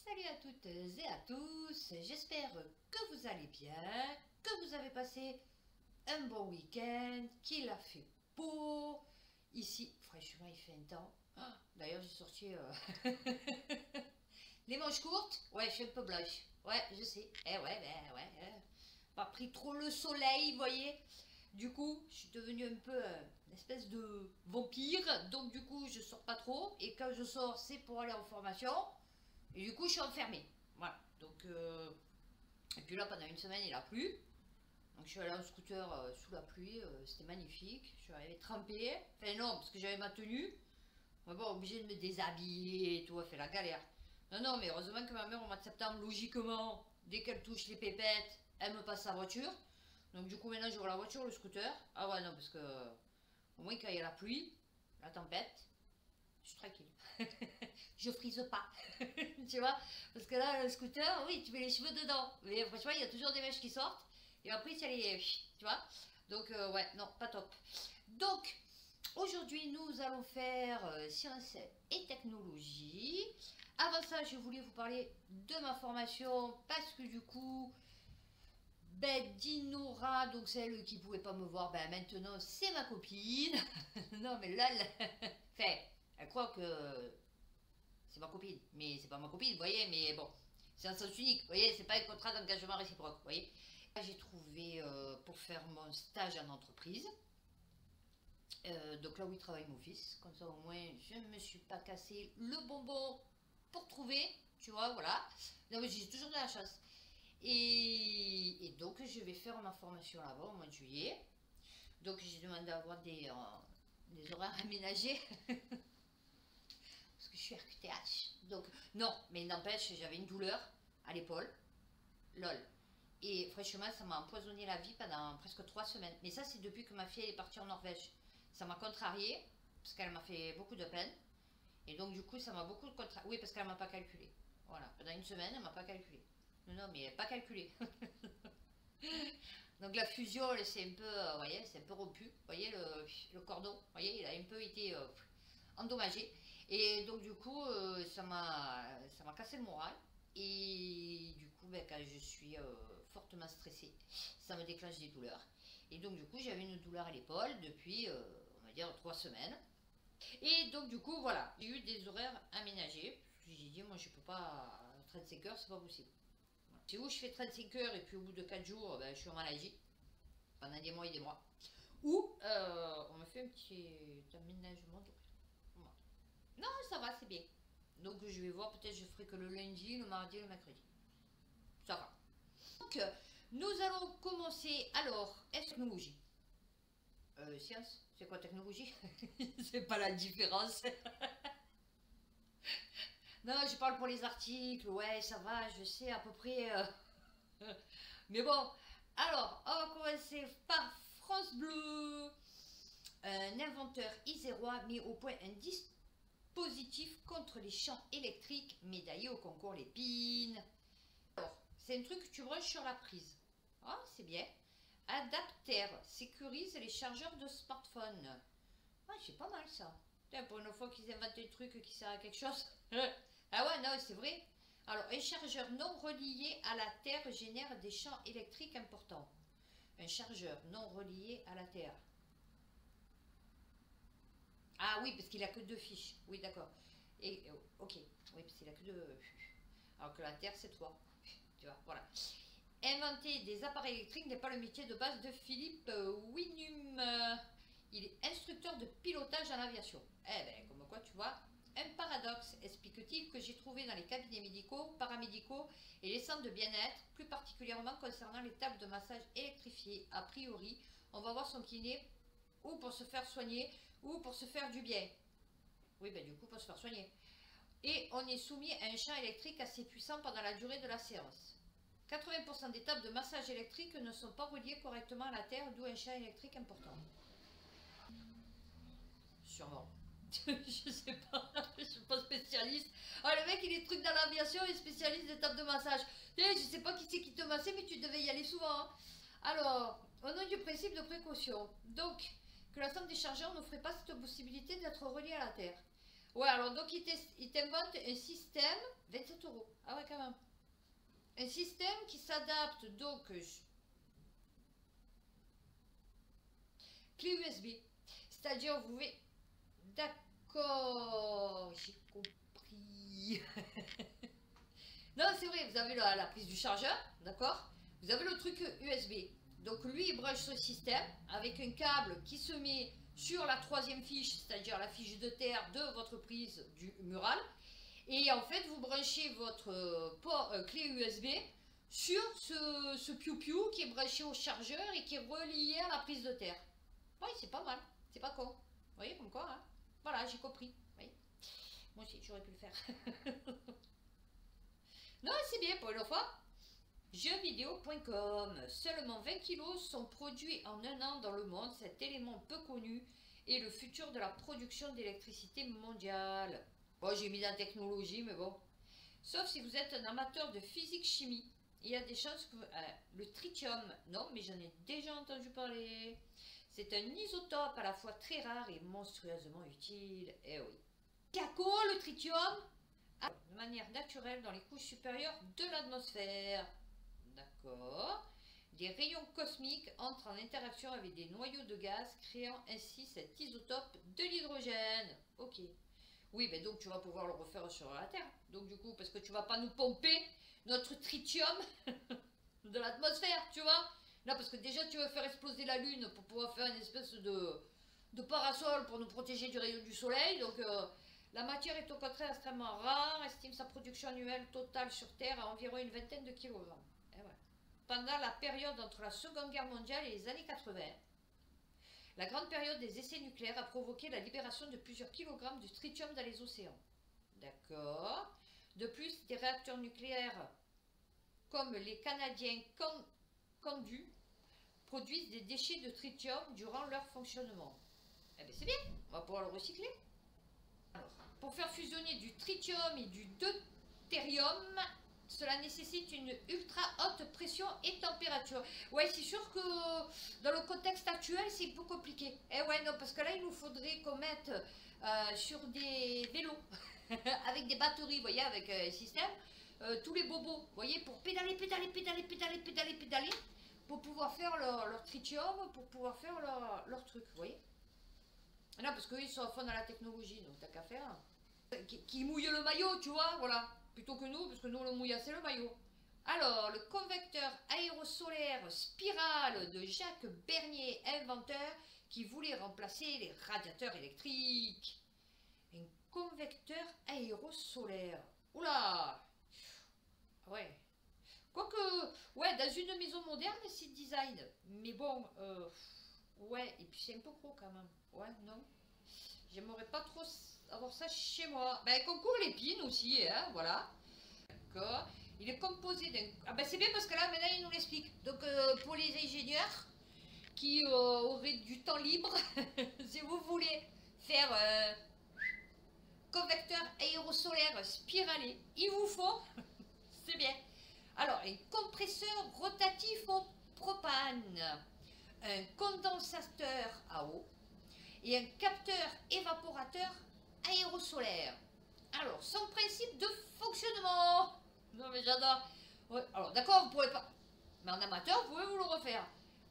Salut à toutes et à tous, j'espère que vous allez bien, que vous avez passé un bon week-end, qu'il a fait beau. Ici, franchement, il fait un temps. D'ailleurs, j'ai sorti les manches courtes. Ouais, je suis un peu blanche. Ouais, je sais. Pas pris trop le soleil, vous voyez. Du coup, je suis devenue un peu une espèce de vampire. Donc, du coup, je sors pas trop. Et quand je sors, c'est pour aller en formation. Et du coup, je suis enfermée. Voilà. Donc, et puis là, pendant une semaine, il a plu. Donc, je suis allée en scooter sous la pluie. C'était magnifique. Je suis arrivée trempée. Enfin, non, parce que j'avais ma tenue. Mais bon, obligée de me déshabiller et tout. Elle fait la galère. Non, non, mais heureusement que ma mère, au mois de septembre, logiquement, dès qu'elle touche les pépettes, elle me passe sa voiture. Donc, du coup, maintenant, j'aurai la voiture, le scooter. Ah ouais, non, parce que au moins, quand il y a la pluie, la tempête, je suis tranquille. Je frise pas. Tu vois? Parce que là, le scooter, oui, tu mets les cheveux dedans. Mais franchement, il y a toujours des mèches qui sortent. Et après, c'est les. Tu vois? Donc, ouais, non, pas top. Donc, aujourd'hui, nous allons faire sciences et technologie. Avant ça, je voulais vous parler de ma formation parce que du coup, ben, Dinora, donc celle qui pouvait pas me voir, ben maintenant c'est ma copine. Non, mais là, enfin, elle croit que c'est ma copine, mais c'est pas ma copine, vous voyez, mais bon, c'est un sens unique, vous voyez, c'est pas un contrat d'engagement réciproque, vous voyez. J'ai trouvé pour faire mon stage en entreprise, donc là où il travaille mon fils, comme ça au moins je ne me suis pas cassé le bonbon pour trouver, tu vois, voilà. Non, mais j'ai toujours de la chance. Et donc je vais faire ma formation là-bas au mois de juillet. Donc j'ai demandé à avoir des horaires aménagés parce que je suis RQTH. Donc non, mais n'empêche, j'avais une douleur à l'épaule, lol. Et franchement, ça m'a empoisonné la vie pendant presque 3 semaines. Mais ça, c'est depuis que ma fille est partie en Norvège. Ça m'a contrarié parce qu'elle m'a fait beaucoup de peine. Et donc du coup, ça m'a beaucoup contrarié. Oui, parce qu'elle m'a pas calculé. Voilà, pendant une semaine, elle m'a pas calculé. Non, non, mais pas calculé. Donc la fusion, c'est un peu, voyez, c'est un peu rompu. Vous voyez le cordon, vous voyez, il a un peu été endommagé. Et donc du coup, ça m'a cassé le moral. Et du coup, ben, quand je suis fortement stressée, ça me déclenche des douleurs. Et donc du coup, j'avais une douleur à l'épaule depuis, on va dire, 3 semaines. Et donc du coup, voilà, j'ai eu des horaires aménagés. J'ai dit, moi, je peux pas 35 heures, c'est pas possible. C'est où je fais 35 heures et puis au bout de 4 jours, ben, je suis en maladie pendant des mois et des mois. Ou on me fait un petit aménagement d'horaire. Voilà. Non, ça va, c'est bien. Donc je vais voir, peut-être je ferai que le lundi, le mardi et le mercredi. Ça va. Donc nous allons commencer alors, technologie. Science, c'est quoi technologie? C'est pas la différence. Non, je parle pour les articles, ouais, ça va, je sais à peu près. Mais bon, alors, on va commencer par France Bleu. Un inventeur isérois a mis au point un dispositif contre les champs électriques médaillé au concours Lépine. Alors, c'est un truc que tu branches sur la prise. Ah, c'est bien. Adapter sécurise les chargeurs de smartphone. Ah, c'est pas mal ça. Tiens, pour une fois qu'ils inventent des trucs qui servent à quelque chose. Ah ouais, non, c'est vrai. Alors, un chargeur non relié à la Terre génère des champs électriques importants. Un chargeur non relié à la Terre. Ah oui, parce qu'il a que 2 fiches. Oui, d'accord. Et ok, oui, parce qu'il a que 2. Alors que la Terre, c'est 3. Tu vois, voilà. Inventer des appareils électriques n'est pas le métier de base de Philippe Winum. Il est instructeur de pilotage en aviation. Eh ben, comme quoi, tu vois, un paradoxe, explique-t-il, que j'ai trouvé dans les cabinets médicaux, paramédicaux et les centres de bien-être, plus particulièrement concernant les tables de massage électrifiées. A priori, on va voir son kiné ou pour se faire soigner ou pour se faire du bien. Oui, ben du coup, pour se faire soigner. Et on est soumis à un champ électrique assez puissant pendant la durée de la séance. 80% des tables de massage électrique ne sont pas reliées correctement à la Terre, d'où un champ électrique important. Sûrement. Je sais pas, je suis pas spécialiste. Ah, le mec, il est truc dans l'aviation, il est spécialiste des tables de massage. Je sais pas qui c'est qui te massait, mais tu devais y aller souvent. Hein. Alors, au nom du principe de précaution, donc, que l'ensemble des chargeurs n'offrait pas cette possibilité d'être reliés à la Terre. Ouais, alors donc il t'invente un système, 27 euros. Ah ouais, quand même. Un système qui s'adapte donc, clé USB. C'est-à-dire, vous pouvez... D'accord, j'ai compris. Non, c'est vrai, vous avez la prise du chargeur, d'accord? Vous avez le truc USB. Donc lui, il branche ce système avec un câble qui se met sur la troisième fiche, c'est-à-dire la fiche de terre de votre prise du mural. Et en fait, vous branchez votre port, clé USB sur ce piou-piou qui est branché au chargeur et qui est relié à la prise de terre. Oui, c'est pas mal, c'est pas con. Vous voyez, comme quoi, hein? Voilà, j'ai compris. Oui. Moi aussi, j'aurais pu le faire. Non, c'est bien pour une fois. Jeuxvideo.com. Seulement 20 kilos sont produits en un an dans le monde. Cet élément peu connu est le futur de la production d'électricité mondiale. Bon, j'ai mis la technologie, mais bon. Sauf si vous êtes un amateur de physique-chimie. Il y a des chances que... le tritium, non, mais j'en ai déjà entendu parler. C'est un isotope à la fois très rare et monstrueusement utile. Eh oui. Caco, le tritium, de manière naturelle dans les couches supérieures de l'atmosphère. D'accord. Des rayons cosmiques entrent en interaction avec des noyaux de gaz, créant ainsi cet isotope de l'hydrogène. Ok. Oui, mais donc tu vas pouvoir le refaire sur la Terre. Donc du coup, parce que tu vas pas nous pomper notre tritium de l'atmosphère, tu vois. Là, parce que déjà, tu veux faire exploser la Lune pour pouvoir faire une espèce de parasol pour nous protéger du rayon du soleil. Donc, la matière est au contraire extrêmement rare, estime sa production annuelle totale sur Terre à environ une vingtaine de kilogrammes. Et ouais. Pendant la période entre la Seconde Guerre mondiale et les années 80, la grande période des essais nucléaires a provoqué la libération de plusieurs kilogrammes de tritium dans les océans. D'accord. De plus, des réacteurs nucléaires comme les Canadiens Candu produisent des déchets de tritium durant leur fonctionnement. Eh bien c'est bien, on va pouvoir le recycler. Alors, pour faire fusionner du tritium et du deutérium, cela nécessite une ultra haute pression et température. Ouais, c'est sûr que dans le contexte actuel, c'est un peu compliqué. Eh ouais, non, parce que là, il nous faudrait qu'on mette sur des vélos avec des batteries, vous voyez, avec un système, tous les bobos, vous voyez, pour pédaler, pour pouvoir faire leur tritium, pour pouvoir faire leur truc, vous voyez. Non, parce qu'eux, ils sont à fond dans la technologie, donc t'as qu'à faire. Qui mouille le maillot, tu vois, voilà. Plutôt que nous, parce que nous, le mouillage, c'est le maillot. Alors, le convecteur aérosolaire spirale de Jacques Bernier, inventeur, qui voulait remplacer les radiateurs électriques. Un convecteur aérosolaire. Oula! Ouais. Quoique, ouais, dans une maison moderne, c'est design. Mais bon, ouais, et puis c'est un peu gros quand même. Ouais, non. J'aimerais pas trop avoir ça chez moi. Ben, concours l'épine aussi, hein, voilà. D'accord. Il est composé d'un... Ah ben c'est bien parce que là, maintenant, il nous l'explique. Donc, pour les ingénieurs qui auraient du temps libre, si vous voulez faire convecteur aérosolaire spiralé, il vous faut, c'est bien. Alors, un compresseur rotatif au propane, un condensateur à eau et un capteur évaporateur aérosolaire. Alors, son principe de fonctionnement. Non mais j'adore. Ouais, alors d'accord, vous pouvez pas. Mais en amateur, vous pouvez vous le refaire.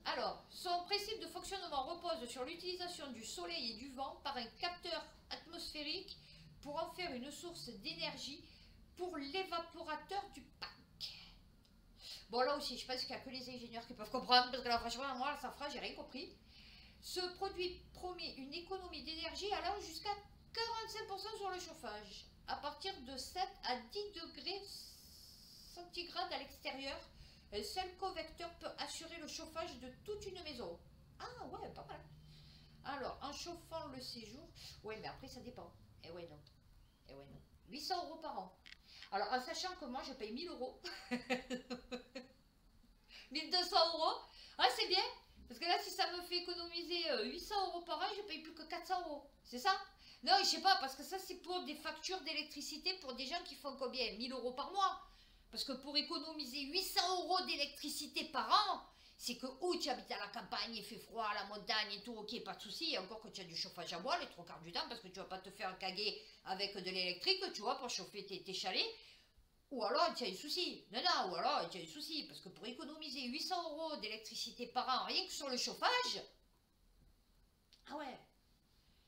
Alors, son principe de fonctionnement repose sur l'utilisation du soleil et du vent par un capteur atmosphérique pour en faire une source d'énergie pour l'évaporateur du pack. Bon, là aussi, je pense qu'il n'y a que les ingénieurs qui peuvent comprendre, parce que là, franchement, moi, ça fera, j'ai rien compris. Ce produit promet une économie d'énergie allant jusqu'à 45% sur le chauffage. À partir de 7 à 10 degrés centigrades à l'extérieur, un seul convecteur peut assurer le chauffage de toute une maison. Ah ouais, pas mal. Alors, en chauffant le séjour, ouais, mais après, ça dépend. Eh ouais, non. Eh ouais, non. 800 € par an. Alors, en sachant que moi, je paye 1000 €. 1200 €. Ah, c'est bien. Parce que là, si ça me fait économiser 800 € par an, je paye plus que 400 €. C'est ça? Non, je sais pas, parce que ça, c'est pour des factures d'électricité pour des gens qui font combien? 1000 € par mois. Parce que pour économiser 800 € d'électricité par an, C'est que ou tu habites à la campagne, il fait froid, à la montagne et tout, ok, pas de souci, et encore que tu as du chauffage à bois les trois quarts du temps, parce que tu vas pas te faire caguer avec de l'électrique, tu vois, pour chauffer tes chalets. Ou alors tu as un souci. Non, non, ou alors tu as un souci, parce que pour économiser 800 € d'électricité par an, rien que sur le chauffage, ah ouais.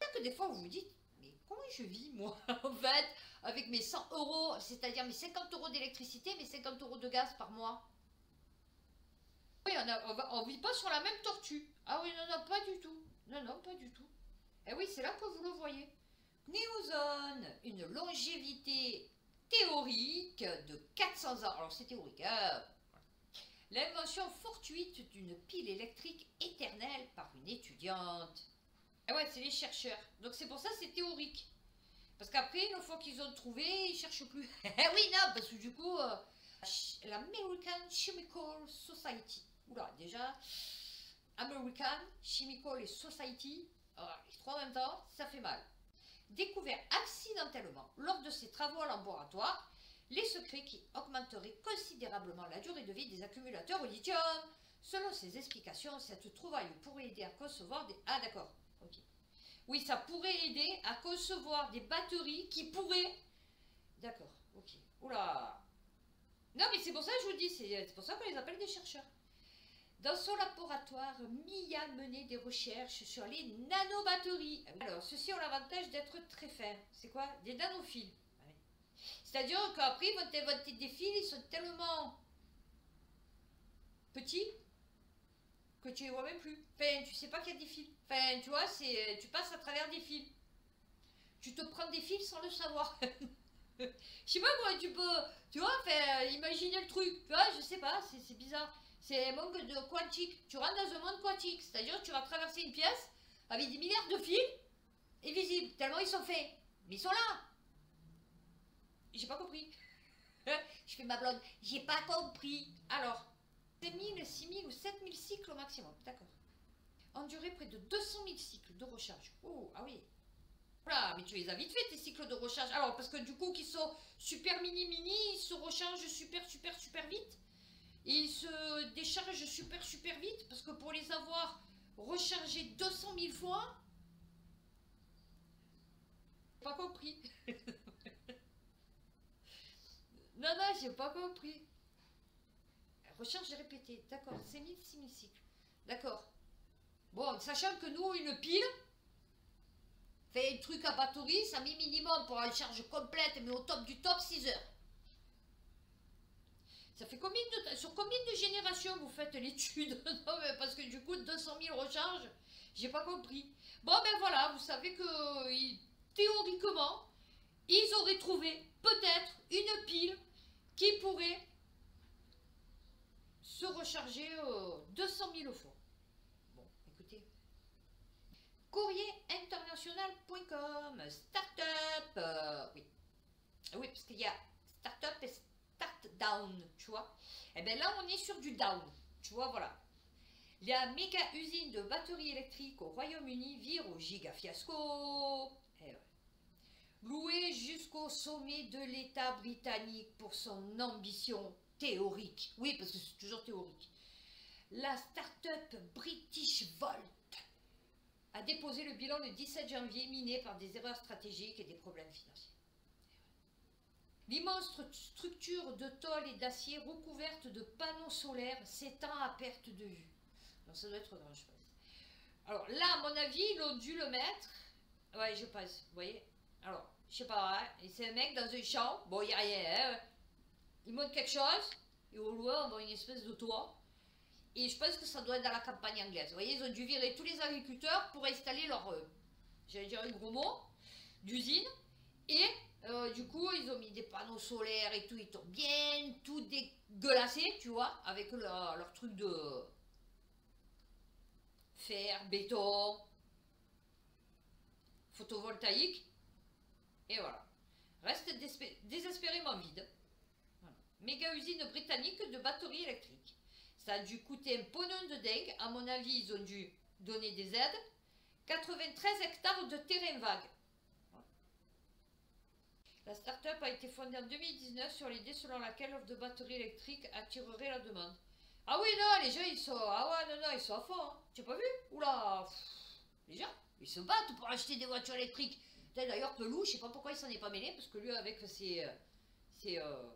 C'est que des fois vous vous dites, mais comment je vis moi, en fait, avec mes 100 €, c'est-à-dire mes 50 € d'électricité, mes 50 € de gaz par mois. Oui, on vit pas sur la même tortue. Ah oui, non, non, pas du tout. Non, non, pas du tout. Et oui, c'est là que vous le voyez. Néozone, une longévité théorique de 400 ans. Alors c'est théorique, hein. L'invention fortuite d'une pile électrique éternelle par une étudiante. Ah ouais, c'est les chercheurs. Donc c'est pour ça que c'est théorique. Parce qu'après, une fois qu'ils ont trouvé, ils cherchent plus. Oui, non, parce que du coup, l'American Chemical Society. Oula, déjà, American Chemical Society, les trois en même temps, ça fait mal. Découvert accidentellement lors de ses travaux en laboratoire, les secrets qui augmenteraient considérablement la durée de vie des accumulateurs au lithium. Selon ses explications, cette trouvaille pourrait aider à concevoir des... Ah d'accord, ok. Oui, ça pourrait aider à concevoir des batteries qui pourraient... D'accord, ok. Oula. Non, mais c'est pour ça que je vous dis, c'est pour ça qu'on les appelle des chercheurs. Dans son laboratoire, Mia menait des recherches sur les nanobatteries. Alors, ceux-ci ont l'avantage d'être très fins. C'est quoi? Des nanofils. C'est-à-dire qu'après, des fils, ils sont tellement petits que tu les vois même plus. Enfin, tu sais pas qu'il y a des fils. Enfin, tu vois, tu passes à travers des fils. Tu te prends des fils sans le savoir. Je sais pas comment tu peux, tu vois, enfin, imaginer le truc. Tu vois, je sais pas, c'est bizarre. C'est un monde de quantique. Tu rentres dans un monde quantique. C'est-à-dire que tu vas traverser une pièce avec des milliards de fils invisibles, tellement ils sont faits. Mais ils sont là. J'ai pas compris. Je fais ma blonde. J'ai pas compris. Alors, 5000, 6000 ou 7000 cycles au maximum. D'accord. Endurer près de 200 000 cycles de recharge. Oh, ah oui. Voilà, mais tu les as vite fait tes cycles de recharge. Alors, parce que du coup, qu'ils sont super mini, ils se rechargent super vite. Et ils se déchargent super vite. Parce que pour les avoir rechargés 200 000 fois, j'ai pas compris. Non, non, j'ai pas compris. Recharge répétée, d'accord, 5000, 6000 cycles. D'accord. Bon, sachant que nous, une pile, fait un truc à batterie, ça met minimum pour une charge complète, mais au top du top, 6 heures. Ça fait combien de sur combien de générations vous faites l'étude? Non, mais parce que du coup, 200 000 recharges, j'ai pas compris. Bon, ben voilà, vous savez que théoriquement, ils auraient trouvé peut-être une pile qui pourrait se recharger 200 000 fois. Bon, écoutez. Courrierinternational.com, startup, oui. Oui, parce qu'il y a startup et start down, tu vois. Et bien là, on est sur du down, tu vois, voilà. La méga usine de batteries électriques au Royaume-Uni vire au giga fiasco. Ouais. Loué jusqu'au sommet de l'État britannique pour son ambition théorique. Oui, parce que c'est toujours théorique. La start-up British Volt a déposé le bilan le 17 janvier, miné par des erreurs stratégiques et des problèmes financiers. L'immense structure de tôle et d'acier recouverte de panneaux solaires s'étend à perte de vue. Donc ça doit être grand, je pense. Alors là, à mon avis, ils ont dû le mettre. Ouais, je pense, vous voyez. Alors, je sais pas, hein, c'est un mec dans un champ, bon, il n'y a rien, hein. Il monte quelque chose, et au loin, on voit une espèce de toit. Et je pense que ça doit être dans la campagne anglaise. Vous voyez, ils ont dû virer tous les agriculteurs pour installer leur, j'allais dire un gros mot, d'usine. Et du coup, ils ont mis des panneaux solaires et tout. Ils ont bien tout dégueulassé, tu vois, avec leur truc de fer, béton, photovoltaïque. Et voilà. Reste désespérément vide. Voilà. Méga usine britannique de batteries électriques. Ça a dû coûter un pognon de dingue. À mon avis, ils ont dû donner des aides. 93 hectares de terrain vague. Voilà. La start-up a été fondée en 2019 sur l'idée selon laquelle l'offre de batteries électriques attirerait la demande. Ah oui, non, les gens, ils sont... Ah ouais, non, non, ils sont à fond, hein. Tu as pas vu? Oula, les gens, ils se battent pour acheter des voitures électriques. D'ailleurs, Pelou, je sais pas pourquoi il s'en est pas mêlé, parce que lui, avec comment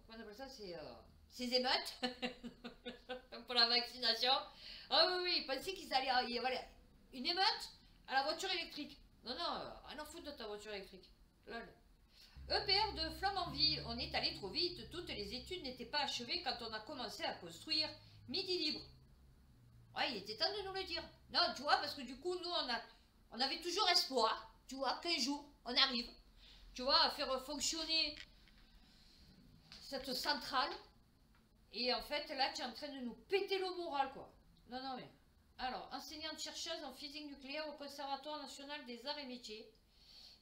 on appelle ça? Ses émeutes pour la vaccination. Ah oui, oui, il pensait qu'ils allaient... Il y avait une émeute à la voiture électrique. Non, non, rien à foutre de ta voiture électrique. Lol. EPR de Flamanville, on est allé trop vite, toutes les études n'étaient pas achevées quand on a commencé à construire Midi Libre. Ouais, il était temps de nous le dire. Non, tu vois, parce que du coup, nous, on avait toujours espoir, tu vois, qu'un jour, on arrive, tu vois, à faire fonctionner cette centrale. Et en fait, là, tu es en train de nous péter le moral, quoi. Non, non, mais... Alors, enseignante-chercheuse en physique nucléaire au Conservatoire national des arts et métiers.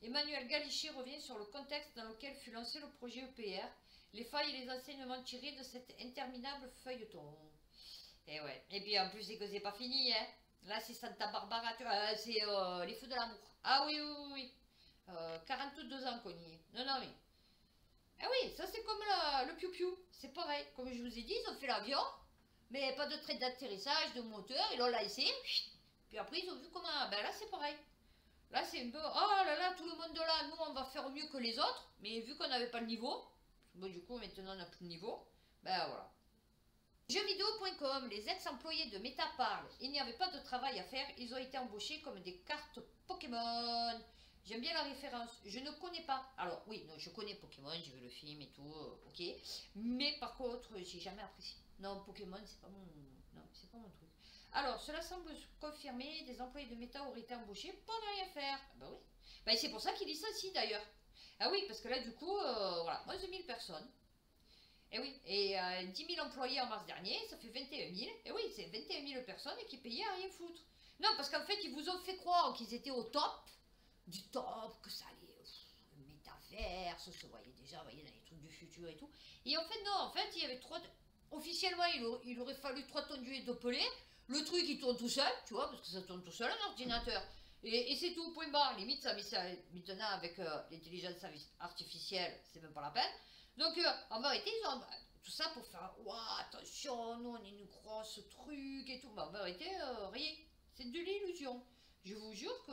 Emmanuel Galichet revient sur le contexte dans lequel fut lancé le projet EPR, les failles et les enseignements tirés de cet interminable feuilleton. Et ouais, et puis en plus c'est que c'est pas fini, hein. Là c'est Santa Barbara, c'est les feux de l'amour. Ah oui, oui, oui, oui. 42 ans qu'on y est. Non, non, mais... Ah oui, ça c'est comme le piou-piou, c'est pareil. Comme je vous ai dit, ils ont fait l'avion, mais pas de trait d'atterrissage, de moteur, ils l'ont laissé. Puis après ils ont vu comment... Ben là c'est pareil. Là, c'est un peu, oh là là, tout le monde de là, nous, on va faire mieux que les autres. Mais vu qu'on n'avait pas le niveau, bon, du coup, maintenant, on n'a plus de niveau. Ben voilà. Jeuxvideo.com, les ex-employés de Meta parlent. Il n'y avait pas de travail à faire, ils ont été embauchés comme des cartes Pokémon. J'aime bien la référence. Je ne connais pas. Alors, oui, non, je connais Pokémon, j'ai vu le film et tout, ok. Mais par contre, j'ai jamais apprécié. Non, Pokémon, c'est pas mon... Non, c'est pas mon truc. Alors, cela semble confirmer, des employés de Meta auraient été embauchés pour ne rien faire. Ah bah oui. Bah, c'est pour ça qu'ils licencient d'ailleurs. Ah oui, parce que là, du coup, voilà, 11 000 personnes. Et oui, et 10 000 employés en mars dernier, ça fait 21 000. Et oui, c'est 21 000 personnes qui payaient à rien foutre. Non, parce qu'en fait, ils vous ont fait croire qu'ils étaient au top, du top, que ça allait, le métaverse, se voyait déjà, vous voyez, dans les trucs du futur et tout. Et en fait, non, en fait, il y avait officiellement, il aurait fallu 3 tonnes d'huile de pelé. Le truc, il tourne tout seul, tu vois, parce que ça tourne tout seul, un ordinateur. Et c'est tout, point barre. Limite, ça, mais ça, maintenant, avec l'intelligence artificielle, c'est même pas la peine. Donc, en vérité, ils ont tout ça pour faire, waouh, attention, nous, on est une grosse truc et tout. Mais en vérité, rien. C'est de l'illusion. Je vous jure que...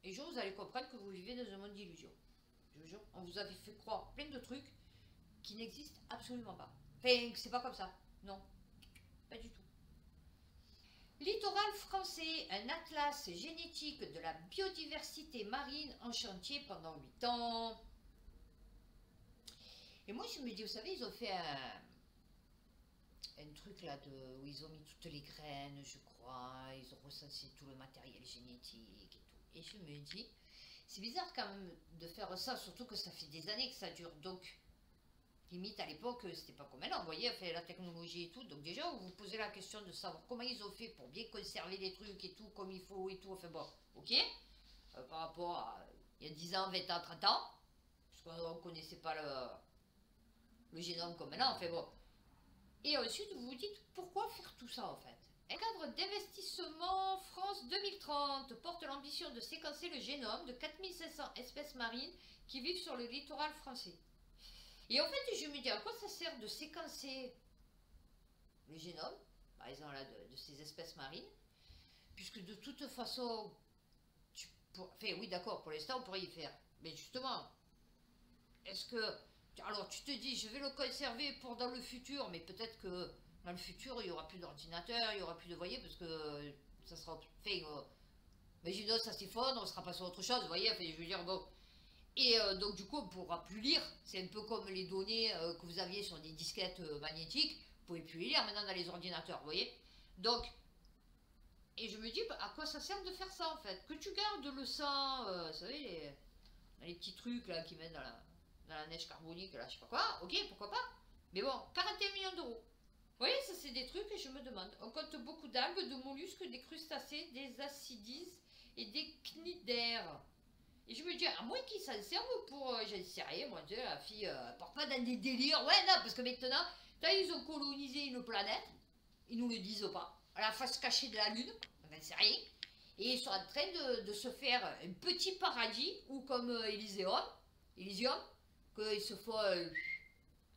Et je vous allez comprendre que vous vivez dans un monde d'illusion. Je vous jure, on vous avait fait croire plein de trucs qui n'existent absolument pas. Enfin, c'est pas comme ça. Non, pas du tout. Littoral français, un atlas génétique de la biodiversité marine en chantier pendant 8 ans. Et moi je me dis, vous savez, ils ont fait un truc là où ils ont mis toutes les graines, je crois, ils ont recensé tout le matériel génétique et tout. Et je me dis, c'est bizarre quand même de faire ça, surtout que ça fait des années que ça dure. Donc, limite à l'époque, c'était pas comme maintenant, vous voyez, fait la technologie et tout. Donc déjà, vous vous posez la question de savoir comment ils ont fait pour bien conserver les trucs et tout, comme il faut et tout. Enfin bon, ok. Par rapport à il y a 10 ans, 20 ans, 30 ans, parce qu'on ne connaissait pas le génome comme maintenant, enfin bon. Et ensuite, vous vous dites, pourquoi faire tout ça en fait? Un cadre d'investissement France 2030 porte l'ambition de séquencer le génome de 4500 espèces marines qui vivent sur le littoral français. Et en fait, je me dis, à quoi ça sert de séquencer le génome, par exemple là, de ces espèces marines, puisque de toute façon, enfin oui d'accord, pour l'instant on pourrait y faire, mais justement, est-ce que, alors tu te dis, je vais le conserver pour dans le futur, mais peut-être que dans le futur, il n'y aura plus d'ordinateur, il n'y aura plus de voyez, parce que ça sera, enfin, imaginons ça s'effondre, on sera passé à autre chose, vous voyez, enfin, je veux dire, bon. Et donc du coup on ne pourra plus lire, c'est un peu comme les données que vous aviez sur des disquettes magnétiques, vous ne pouvez plus les lire maintenant dans les ordinateurs, vous voyez. Donc, et je me dis, bah, à quoi ça sert de faire ça en fait? Que tu gardes le sang, vous savez, les petits trucs là qui mettent dans la neige carbonique, là je sais pas quoi, ok, pourquoi pas. Mais bon, 41 millions d'euros. Vous voyez, ça c'est des trucs que je me demande. On compte beaucoup d'algues, de mollusques, des crustacés, des acidies et des cnidaires. Et je me dis, à moins qu'ils s'en servent pour, j'en sais rien, moi, tu sais, la fille, part pas dans des délires. Ouais, non, parce que maintenant, ils ont colonisé une planète, ils nous le disent pas, à la face cachée de la Lune, on n'en sait rien. Et ils sont en train de se faire un petit paradis, ou comme Elysium, qu'ils se font...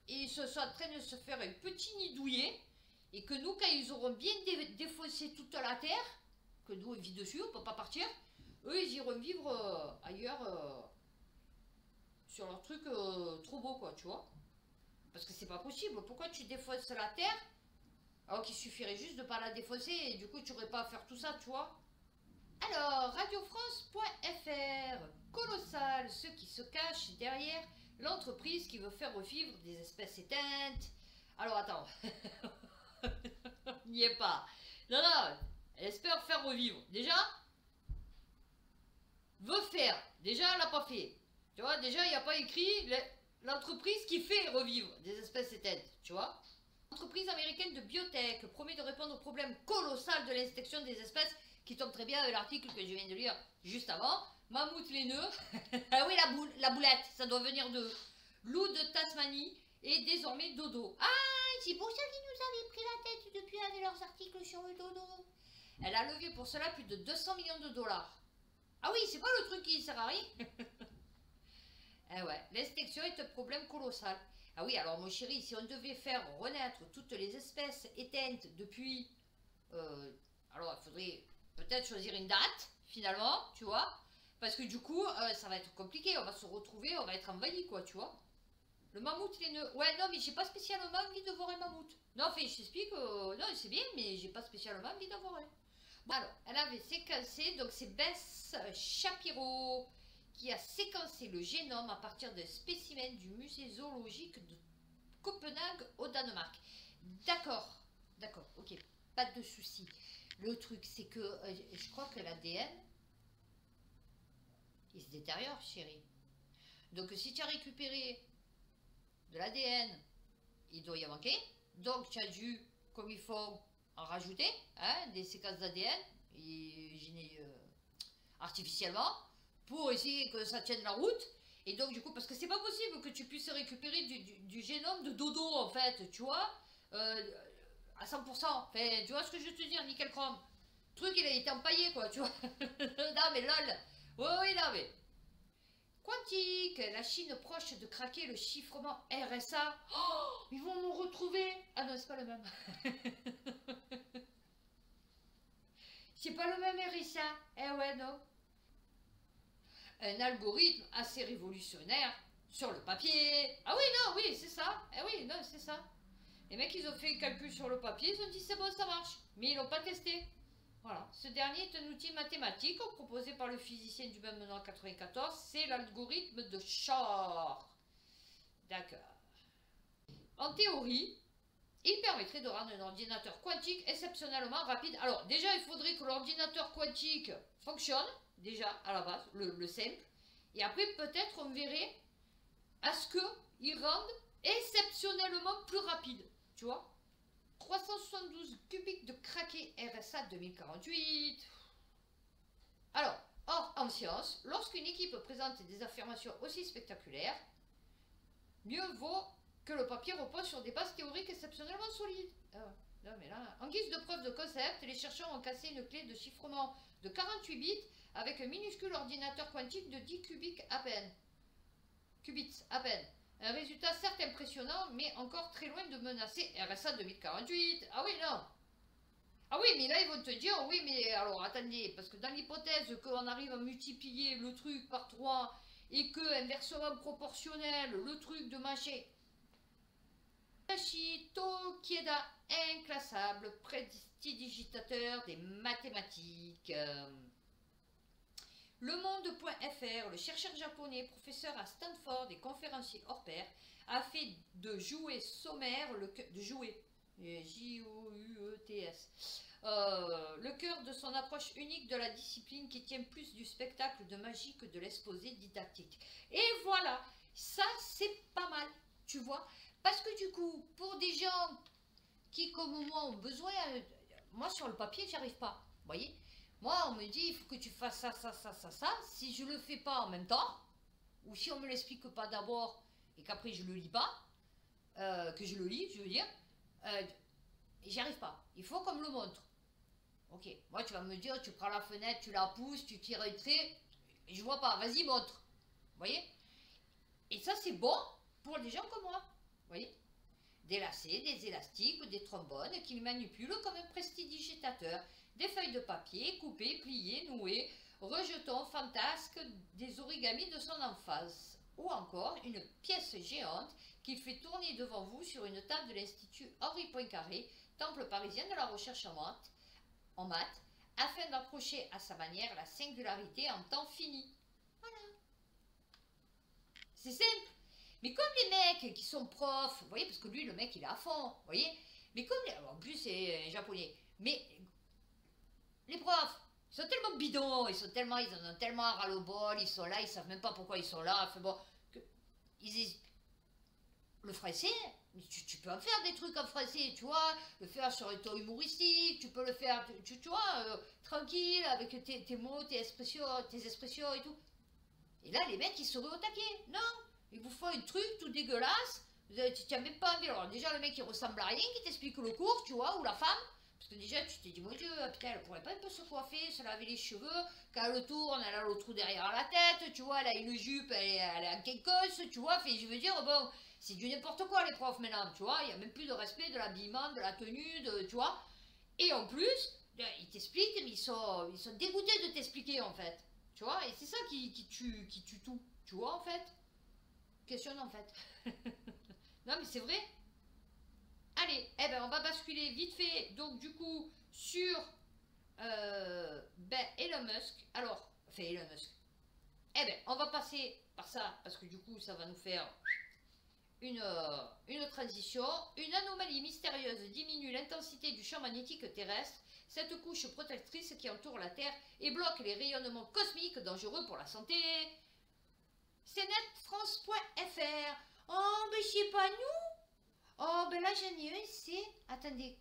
ils sont en train de se faire un petit nid douillet, Et que nous, quand ils auront bien défoncé toute la terre, que nous on vit dessus, on peut pas partir, eux ils iront vivre ailleurs sur leur truc trop beau quoi, tu vois. Parce que c'est pas possible, pourquoi tu défonces la terre alors qu'il suffirait juste de pas la défoncer et du coup tu aurais pas à faire tout ça, tu vois. Alors, radiofrance.fr, colossal, ceux qui se cachent derrière l'entreprise qui veut faire revivre des espèces éteintes. Alors attends, n'y est pas. Non, non, elle espère faire revivre. Déjà, veut faire. Déjà, elle l'a pas fait. Tu vois, déjà, il n'y a pas écrit l'entreprise qui fait revivre des espèces éteintes, tu vois. L'entreprise américaine de biotech promet de répondre au problème colossal de l'extinction des espèces, qui tombe très bien avec l'article que je viens de lire juste avant. Mammouth laineux, ah oui, la boulette, ça doit venir de loup de Tasmanie et désormais dodo. Ah, c'est pour ça qu'ils nous avaient pris la tête depuis avec leurs articles sur le dodo. Elle a levé pour cela plus de 200 millions de dollars. Ah oui, c'est pas le truc qui sert à rien. Eh ouais, l'extinction est un problème colossal. Ah oui, alors mon chéri, si on devait faire renaître toutes les espèces éteintes depuis... alors il faudrait peut-être choisir une date, finalement, tu vois. Parce que du coup, ça va être compliqué, on va se retrouver, on va être envahi, quoi, tu vois. Le mammouth laineux. Ouais, non, mais j'ai pas spécialement envie de voir un mammouth. Non, enfin, je t'explique, non, c'est bien, mais j'ai pas spécialement envie d'en voir un. Bon, alors, elle avait séquencé, donc c'est Bess Shapiro qui a séquencé le génome à partir d'un spécimen du musée zoologique de Copenhague au Danemark. D'accord, d'accord, ok, pas de souci. Le truc, c'est que je crois que l'ADN, il se détériore, chérie. Donc, si tu as récupéré de l'ADN, il doit y en manquer. Donc, tu as dû, comme il faut, en rajouter, hein, des séquences d'ADN, artificiellement, pour essayer que ça tienne la route. Et donc, du coup, parce que c'est pas possible que tu puisses récupérer du génome de dodo, en fait, tu vois, à 100%. Enfin, tu vois ce que je veux te dire, nickel chrome. Le truc, il a été empaillé, quoi, tu vois. Non, mais lol. Oui, oui, non, mais... Quantique, la Chine proche de craquer le chiffrement RSA. Oh, ils vont nous retrouver. Ah non, c'est pas le même. C'est pas le même RSA. Eh ouais, non. Un algorithme assez révolutionnaire sur le papier. Ah oui, non, oui, c'est ça. Eh oui, non, c'est ça. Les mecs, ils ont fait un calcul sur le papier, ils ont dit c'est bon, ça marche. Mais ils l'ont pas testé. Voilà. Ce dernier est un outil mathématique proposé par le physicien du même nom en 1994. C'est l'algorithme de Shor. D'accord. En théorie, il permettrait de rendre un ordinateur quantique exceptionnellement rapide. Alors, déjà, il faudrait que l'ordinateur quantique fonctionne, déjà, à la base, le simple. Et après, peut-être, on verrait à ce qu'il rende exceptionnellement plus rapide. Tu vois, 372 cubiques de craqué RSA 2048. Alors, or, en science, lorsqu'une équipe présente des affirmations aussi spectaculaires, mieux vaut que le papier repose sur des bases théoriques exceptionnellement solides. Non, mais là, en guise de preuve de concept, les chercheurs ont cassé une clé de chiffrement de 48 bits avec un minuscule ordinateur quantique de 10 qubits à peine. Un résultat certes impressionnant, mais encore très loin de menacer RSA 2048. Ah oui, non. Ah oui, mais là, ils vont te dire, oui, mais alors, attendez, parce que dans l'hypothèse qu'on arrive à multiplier le truc par 3 et que, inversement proportionnel, le truc de machin... Toshito Kieda, inclassable prestidigitateur des mathématiques. Le Monde.fr, le chercheur japonais, professeur à Stanford et conférencier hors pair, a fait de jouets sommaires de jouer, J-O-U-E-T-S, le cœur de son approche unique de la discipline qui tient plus du spectacle de magie que de l'exposé didactique. Et voilà, ça c'est pas mal, tu vois, parce que du coup, pour des gens qui comme moi ont besoin, moi sur le papier j'y arrive pas, vous voyez. Moi, on me dit, il faut que tu fasses ça, ça, ça, ça, ça. Si je le fais pas en même temps, ou si on me l'explique pas d'abord et qu'après je le lis pas, que je le lis, je veux dire, j'y arrive pas. Il faut qu'on me le montre. Ok, moi tu vas me dire, tu prends la fenêtre, tu la pousses, tu tires un trait, et je vois pas, vas-y montre. Vous voyez. Et ça c'est bon pour des gens comme moi. Vous voyez. des lacets, des élastiques ou des trombones qu'il manipule comme un prestidigitateur, des feuilles de papier coupées, pliées, nouées, rejetons fantasques des origamis de son enfance, ou encore une pièce géante qu'il fait tourner devant vous sur une table de l'Institut Henri Poincaré, temple parisien de la recherche en maths, afin d'approcher à sa manière la singularité en temps fini. Voilà. C'est simple. Mais comme les mecs qui sont profs, vous voyez, parce que lui, le mec, il est à fond, vous voyez. Mais comme en plus, c'est japonais. Mais les profs, ils sont tellement bidons, ils en ont tellement ras le bol, ils sont là, ils savent même pas pourquoi ils sont là. Enfin bon, ils disent, le français, tu peux en faire des trucs en français, tu vois, le faire sur un ton humoristique, tu peux le faire, tu vois, tranquille, avec tes mots, tes expressions et tout. Et là, les mecs, ils seraient au taquet. Non, ils vous font un truc tout dégueulasse, tu n'as même pas envie. Alors déjà, le mec, il ressemble à rien, qui t'explique le cours, tu vois, ou la femme. Parce que déjà, tu t'es dit, mon Dieu, putain, elle pourrait pas un peu se coiffer, se laver les cheveux. Quand elle tourne, elle a le trou derrière la tête, tu vois, elle a une jupe, elle est en quincosse, tu vois. Fait, je veux dire, bon, c'est du n'importe quoi, les profs, maintenant, tu vois. Il n'y a même plus de respect de l'habillement, de la tenue, tu vois. Et en plus, ils t'expliquent, mais ils sont dégoûtés de t'expliquer, en fait. Tu vois, et c'est ça qui tue tout, tu vois, en fait. Questionne, en fait. Non, mais c'est vrai. Allez, eh ben, on va basculer vite fait, donc du coup, sur Elon Musk. Alors, enfin Elon Musk. Eh ben, on va passer par ça, parce que du coup, ça va nous faire une transition. Une anomalie mystérieuse diminue l'intensité du champ magnétique terrestre, cette couche protectrice qui entoure la Terre et bloque les rayonnements cosmiques dangereux pour la santé. C'est netfrance.fr. Oh, mais c'est pas nous. Oh, ben là, j'en ai un, c'est... Attendez,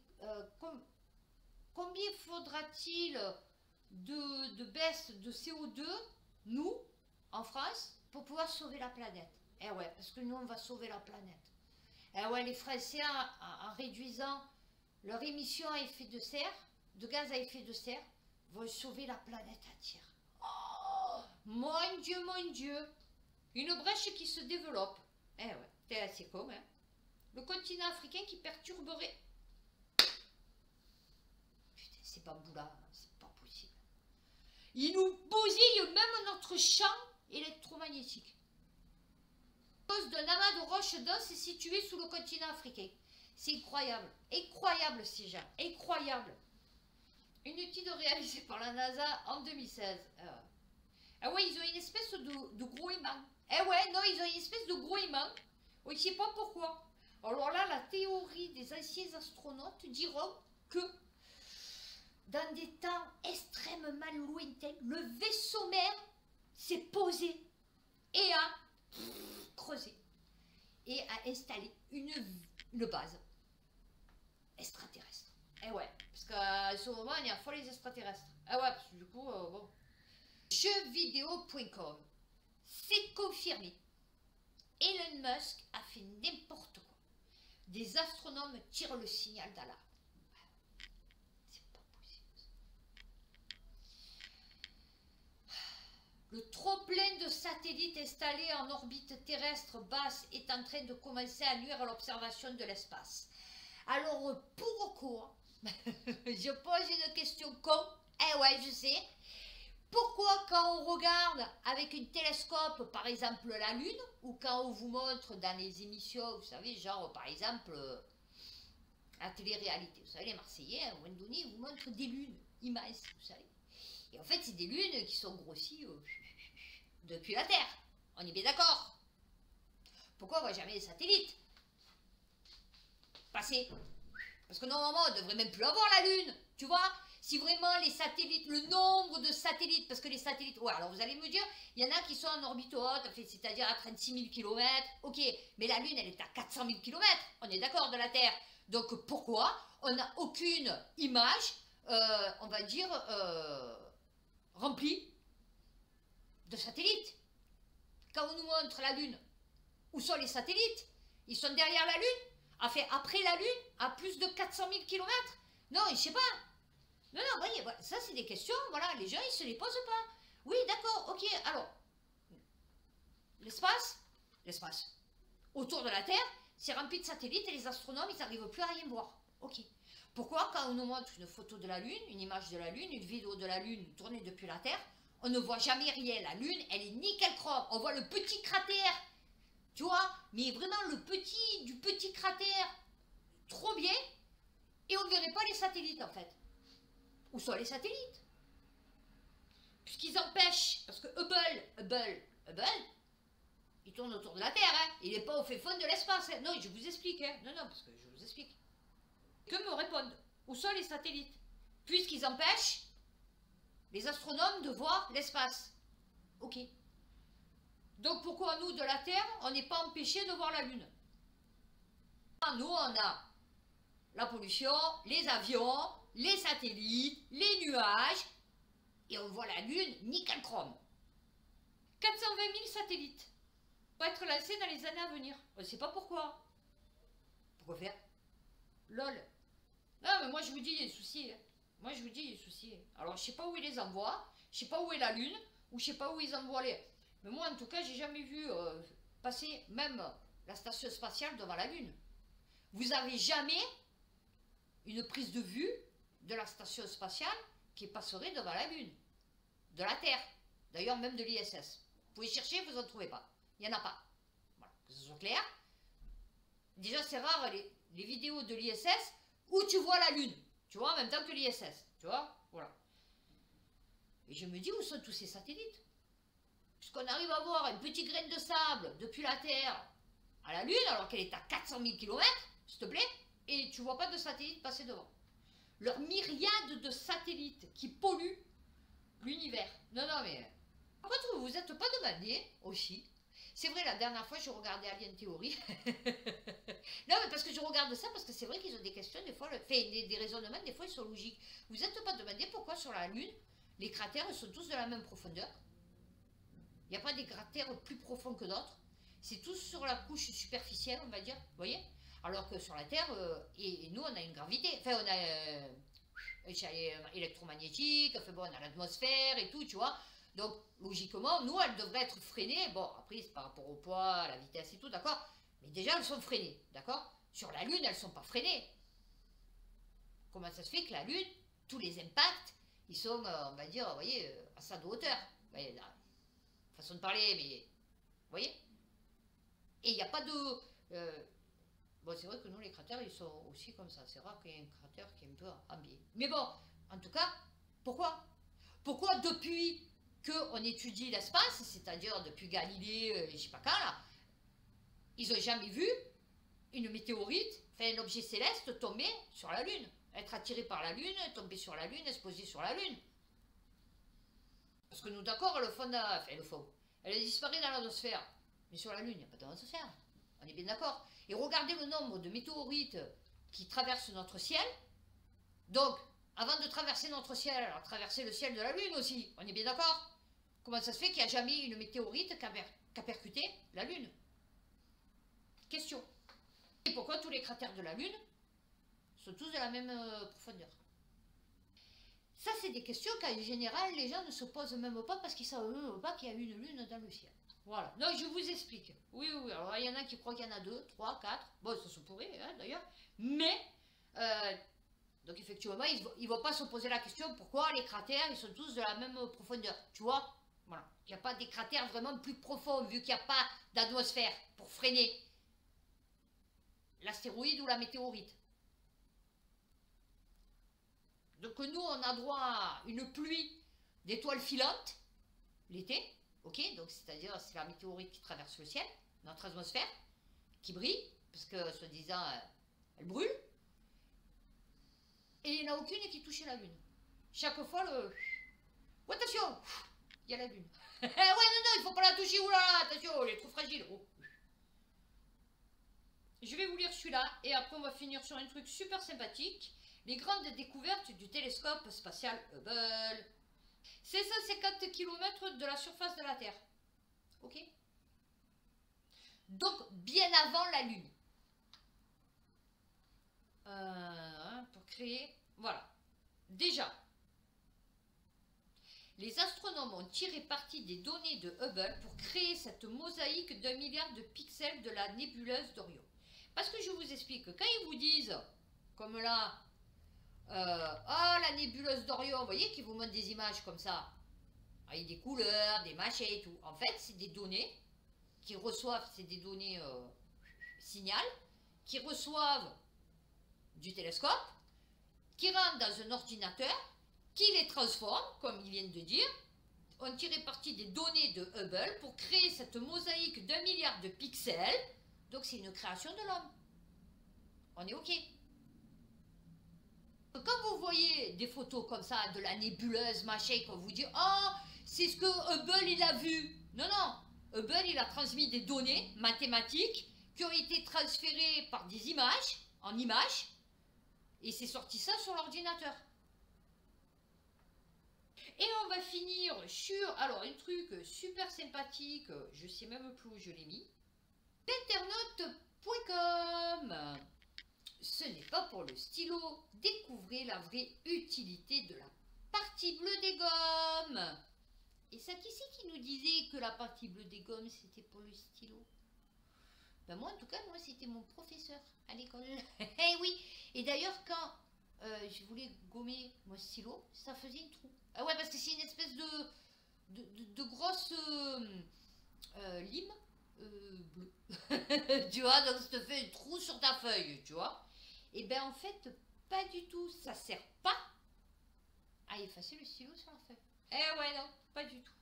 combien faudra-t-il de baisse de CO2, nous, en France, pour pouvoir sauver la planète? Eh ouais, parce que nous, on va sauver la planète. Eh ouais, les Français, en réduisant leur émission à effet de serre, de gaz à effet de serre, vont sauver la planète entière. Oh, mon Dieu, mon Dieu. Une brèche qui se développe. Eh ouais, c'est assez con, hein. Le continent africain qui perturberait. Putain, c'est pas boula, c'est pas possible. Il nous bousille même notre champ électromagnétique. À cause d'un amas de roches denses situé sous le continent africain. C'est incroyable. Incroyable ces gens. Incroyable. Une étude réalisée par la NASA en 2016. Ah ouais, ils ont une espèce de gros aimant. Eh ouais, non, ils ont une espèce de gros aimant. Oui, je sais pas pourquoi. Alors là, la théorie des anciens astronautes diront que dans des temps extrêmement lointains, le vaisseau mère s'est posé et a creusé et a installé une base extraterrestre. Eh ouais, parce qu'à ce moment, il y a folle les extraterrestres. Ah ouais, parce que du coup, bon. Jeuxvideo.com, c'est confirmé. Elon Musk a fait n'importe quoi. Des astronomes tirent le signal d'alarme. C'est pas possible. Le trop-plein de satellites installés en orbite terrestre basse est en train de commencer à nuire à l'observation de l'espace. Alors, pourquoi? Je pose une question con. Eh ouais, je sais. Pourquoi quand on regarde avec un télescope, par exemple la Lune, ou quand on vous montre dans les émissions, vous savez, genre par exemple la télé-réalité, vous savez, les Marseillais, à un moment donné, ils vous montrent des lunes immenses, vous savez. Et en fait, c'est des lunes qui sont grossies depuis la Terre. On est bien d'accord. Pourquoi on ne voit jamais les satellites passer? Parce que normalement, on ne devrait même plus avoir la Lune, tu vois. Si vraiment les satellites, le nombre de satellites, parce que les satellites, ouais, alors vous allez me dire, il y en a qui sont en orbite haute, c'est-à-dire à 36 000 km, ok, mais la Lune, elle est à 400 000 km, on est d'accord, de la Terre. Donc pourquoi on n'a aucune image, on va dire, remplie de satellites? Quand on nous montre la Lune, où sont les satellites? Ils sont derrière la Lune? Enfin, après la Lune, à plus de 400 000 km? Non, je sais pas. Non, voyez, ça c'est des questions, voilà, les gens ils se les posent pas. Oui, d'accord, ok, alors, l'espace, autour de la Terre, c'est rempli de satellites et les astronomes, ils n'arrivent plus à rien voir. Ok. Pourquoi, quand on nous montre une photo de la Lune, une image de la Lune, une vidéo de la Lune tournée depuis la Terre, on ne voit jamais rien. La Lune, elle est nickel chrome. On voit le petit cratère, tu vois, mais vraiment du petit cratère, trop bien, et on ne verrait pas les satellites en fait. Où sont les satellites? Puisqu'ils empêchent, parce que Hubble, il tourne autour de la Terre, hein. Il n'est pas au fait fond de l'espace. Hein. Non, je vous explique, hein. Non, parce que je vous explique. Que me répondent? Où sont les satellites? Puisqu'ils empêchent les astronomes de voir l'espace. Ok. Donc pourquoi nous, de la Terre, on n'est pas empêchés de voir la Lune? Nous, on a la pollution, les avions, les satellites, les nuages, et on voit la Lune nickel chrome. 420 000 satellites vont être lancés dans les années à venir. On ne sait pas pourquoi. Pourquoi faire? LOL. Non, mais moi je vous dis, il y a des soucis. Hein. Moi je vous dis, il y a des soucis. Alors je sais pas où ils les envoient, je sais pas où est la Lune, ou je sais pas où ils envoient les... Mais moi en tout cas, j'ai jamais vu passer même la station spatiale devant la Lune. Vous avez jamais une prise de vue de la station spatiale qui passerait devant la Lune, de la Terre, d'ailleurs même de l'ISS. Vous pouvez chercher, vous n'en trouvez pas. Il n'y en a pas. Voilà, que ce soit clair. Déjà, c'est rare les vidéos de l'ISS où tu vois la Lune, tu vois, en même temps que l'ISS, tu vois, voilà. Et je me dis, où sont tous ces satellites? Puisqu'on arrive à voir une petite graine de sable depuis la Terre à la Lune, alors qu'elle est à 400 000 km, s'il te plaît, et tu vois pas de satellites passer devant. Leur myriade de satellites qui polluent l'univers. Non, mais... Par contre, vous vous êtes pas demandé aussi. C'est vrai, la dernière fois, je regardais Alien Theory. Non, mais parce que je regarde ça, parce que c'est vrai qu'ils ont des questions, des fois, des raisonnements, des fois, ils sont logiques. Vous n'êtes pas demandé pourquoi sur la Lune, les cratères sont tous de la même profondeur? Il n'y a pas des cratères plus profonds que d'autres. C'est tous sur la couche superficielle, on va dire. Vous voyez? Alors que sur la Terre, et nous, on a une gravité. Enfin, on a un champ électromagnétique, enfin, bon, on a l'atmosphère et tout, tu vois. Donc, logiquement, nous, elles devraient être freinées. Bon, après, c'est par rapport au poids, à la vitesse et tout, d'accord? Mais déjà, elles sont freinées, d'accord? Sur la Lune, elles ne sont pas freinées. Comment ça se fait que la Lune, tous les impacts, ils sont, on va dire, vous voyez, à ça de hauteur. Vous voyez, la façon de parler, mais... Vous voyez? Et il n'y a pas de... bon, c'est vrai que nous, les cratères, ils sont aussi comme ça. C'est rare qu'il y ait un cratère qui est un peu en biais. Mais bon, en tout cas, pourquoi? Pourquoi depuis qu'on étudie l'espace, c'est-à-dire depuis Galilée, je sais pas quand, là, ils n'ont jamais vu une météorite, enfin un objet céleste tomber sur la Lune, être attiré par la Lune, tomber sur la Lune, se poser sur la Lune. Parce que nous, d'accord, le fond, elle a disparu dans l'atmosphère. Mais sur la Lune, il n'y a pas d'atmosphère. On est bien d'accord. Et regardez le nombre de météorites qui traversent notre ciel. Donc, avant de traverser notre ciel, alors traverser le ciel de la Lune aussi. On est bien d'accord? Comment ça se fait qu'il n'y a jamais une météorite qui a percuté la Lune? Question. Et pourquoi tous les cratères de la Lune sont tous de la même profondeur? Ça, c'est des questions qu'en général, les gens ne se posent même pas parce qu'ils ne savent même pas qu'il y a une Lune dans le ciel. Voilà. Non, je vous explique. Oui. Alors, il y en a qui croient qu'il y en a 2, 3, 4. Bon, ça se pourrait, hein, d'ailleurs. Mais, donc effectivement, ils ne vont pas se poser la question pourquoi les cratères, ils sont tous de la même profondeur. Tu vois? Voilà. Il n'y a pas des cratères vraiment plus profonds, vu qu'il n'y a pas d'atmosphère pour freiner l'astéroïde ou la météorite. Donc nous, on a droit à une pluie d'étoiles filantes, l'été, ok? Donc c'est-à-dire, c'est la météorite qui traverse le ciel, notre atmosphère, qui brille, parce que, soi-disant, elle brûle. Et il n'y en a aucune qui touche la Lune. Chaque fois, oh, attention, il y a la Lune. Ouais, non, il ne faut pas la toucher, oulala, attention, elle est trop fragile. Oh. Je vais vous lire celui-là, et après on va finir sur un truc super sympathique. Les grandes découvertes du télescope spatial Hubble. C'est 150 km de la surface de la Terre. Ok? Donc, bien avant la Lune. Pour créer... Voilà. Déjà, les astronomes ont tiré parti des données de Hubble pour créer cette mosaïque d'1 milliard de pixels de la nébuleuse d'Orion. Parce que je vous explique que quand ils vous disent, comme là, oh la nébuleuse d'Orion, vous voyez qu'ils vous montrent des images comme ça, avec des couleurs, des machins et tout. En fait, c'est des données qui reçoivent, c'est des données signal, qui reçoivent du télescope, qui rentrent dans un ordinateur, qui les transforme, comme ils viennent de dire, ont tiré parti des données de Hubble pour créer cette mosaïque d'1 milliard de pixels. Donc c'est une création de l'homme. On est OK. Quand vous voyez des photos comme ça, de la nébuleuse, machin, qu'on vous dit « Oh, c'est ce que Hubble il a vu ». Non, non. Hubble il a transmis des données mathématiques qui ont été transférées par des images, en images, et c'est sorti ça sur l'ordinateur. Et on va finir sur, alors un truc super sympathique, je sais même plus où je l'ai mis, l'internaute.com. Ce n'est pas pour le stylo, découvrez la vraie utilité de la partie bleue des gommes. Et c'est ici qui nous disait que la partie bleue des gommes c'était pour le stylo. Ben moi en tout cas, moi c'était mon professeur à l'école. Eh oui, et d'ailleurs quand je voulais gommer mon stylo, ça faisait un trou. Ah ouais, parce que c'est une espèce de grosse lime bleue. Tu vois, donc ça te fait un trou sur ta feuille, tu vois. Et ben en fait, pas du tout. Ça sert pas à effacer le stylo sur la feuille. Eh ouais, non, pas du tout.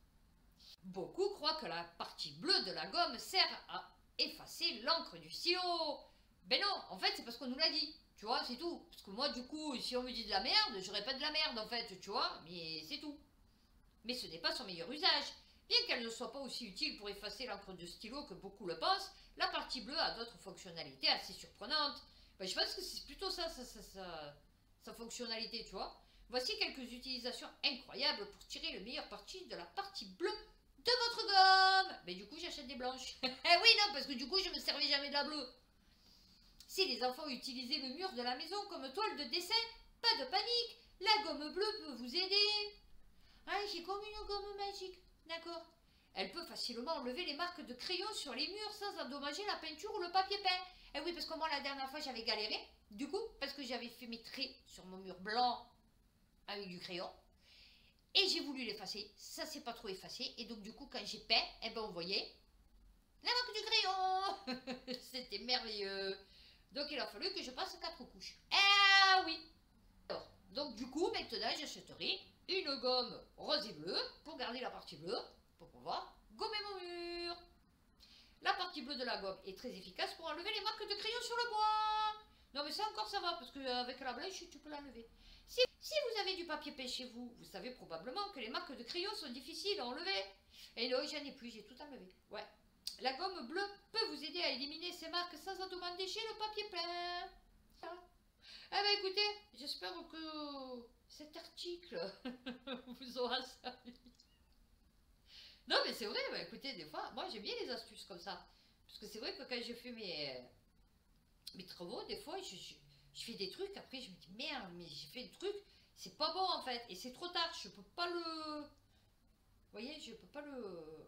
Beaucoup croient que la partie bleue de la gomme sert à effacer l'encre du stylo. Ben non, en fait, c'est parce qu'on nous l'a dit. Tu vois, c'est tout. Parce que moi, du coup, si on me dit de la merde, je répète de la merde, en fait, tu vois. Mais c'est tout. Mais ce n'est pas son meilleur usage. Bien qu'elle ne soit pas aussi utile pour effacer l'encre de stylo que beaucoup le pensent, la partie bleue a d'autres fonctionnalités assez surprenantes. Ben, je pense que c'est plutôt ça, sa fonctionnalité, tu vois. Voici quelques utilisations incroyables pour tirer le meilleur parti de la partie bleue de votre gomme. Mais du coup, j'achète des blanches. Eh oui, non, parce que du coup, je me servais jamais de la bleue. Si les enfants utilisaient le mur de la maison comme toile de dessin, pas de panique, la gomme bleue peut vous aider. Ah, j'ai comme une gomme magique, d'accord. Elle peut facilement enlever les marques de crayon sur les murs sans endommager la peinture ou le papier peint. Eh oui, parce que moi, la dernière fois, j'avais galéré, du coup, parce que j'avais fait mes traits sur mon mur blanc avec du crayon. Et j'ai voulu l'effacer, ça s'est pas trop effacé, et donc du coup, quand j'ai peint, eh ben, on voyait la marque du crayon. C'était merveilleux. Donc il a fallu que je passe 4 couches. Ah oui. Alors, donc du coup, maintenant, j'achèterai une gomme rose et bleue pour garder la partie bleue, pour pouvoir gommer mon mur. La partie bleue de la gomme est très efficace pour enlever les marques de crayon sur le bois. Non mais ça encore ça va, parce qu'avec la blanche, tu peux l'enlever. Si vous avez du papier peint chez vous, vous savez probablement que les marques de crayon sont difficiles à enlever. Et non, j'en ai plus, j'ai tout enlevé. Ouais. La gomme bleue peut vous aider à éliminer ces marques sans endommager le papier peint. Eh bien écoutez, j'espère que cet article vous aura servi. Non mais c'est vrai, bah, écoutez, des fois, moi j'aime bien les astuces comme ça. Parce que c'est vrai que quand je fais mes travaux, des fois je fais des trucs, après je me dis merde, mais j'ai fait des trucs, c'est pas bon en fait, et c'est trop tard, je peux pas le... Vous voyez, je peux pas le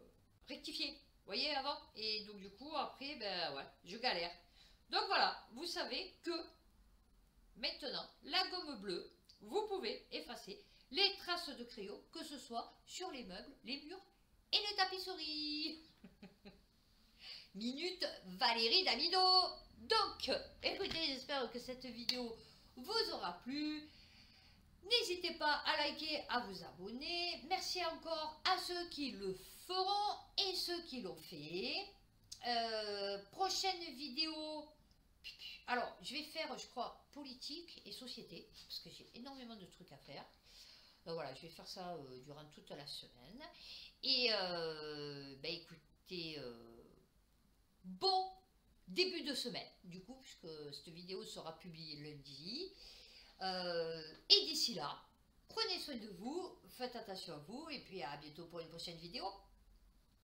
rectifier. Vous voyez avant. Et donc du coup après ben ouais, je galère. Donc voilà, vous savez que maintenant la gomme bleue, vous pouvez effacer les traces de crayon, que ce soit sur les meubles, les murs et les tapisseries. Minute Valérie Damido. Donc écoutez, j'espère que cette vidéo vous aura plu. N'hésitez pas à liker, à vous abonner. Merci encore à ceux qui le feront et ceux qui l'ont fait. Prochaine vidéo. Alors, je vais faire, je crois, politique et société. Parce que j'ai énormément de trucs à faire. Donc voilà, je vais faire ça durant toute la semaine. Et, bah écoutez, bon début de semaine, du coup, puisque cette vidéo sera publiée lundi. Et d'ici là, prenez soin de vous, faites attention à vous, et puis à bientôt pour une prochaine vidéo.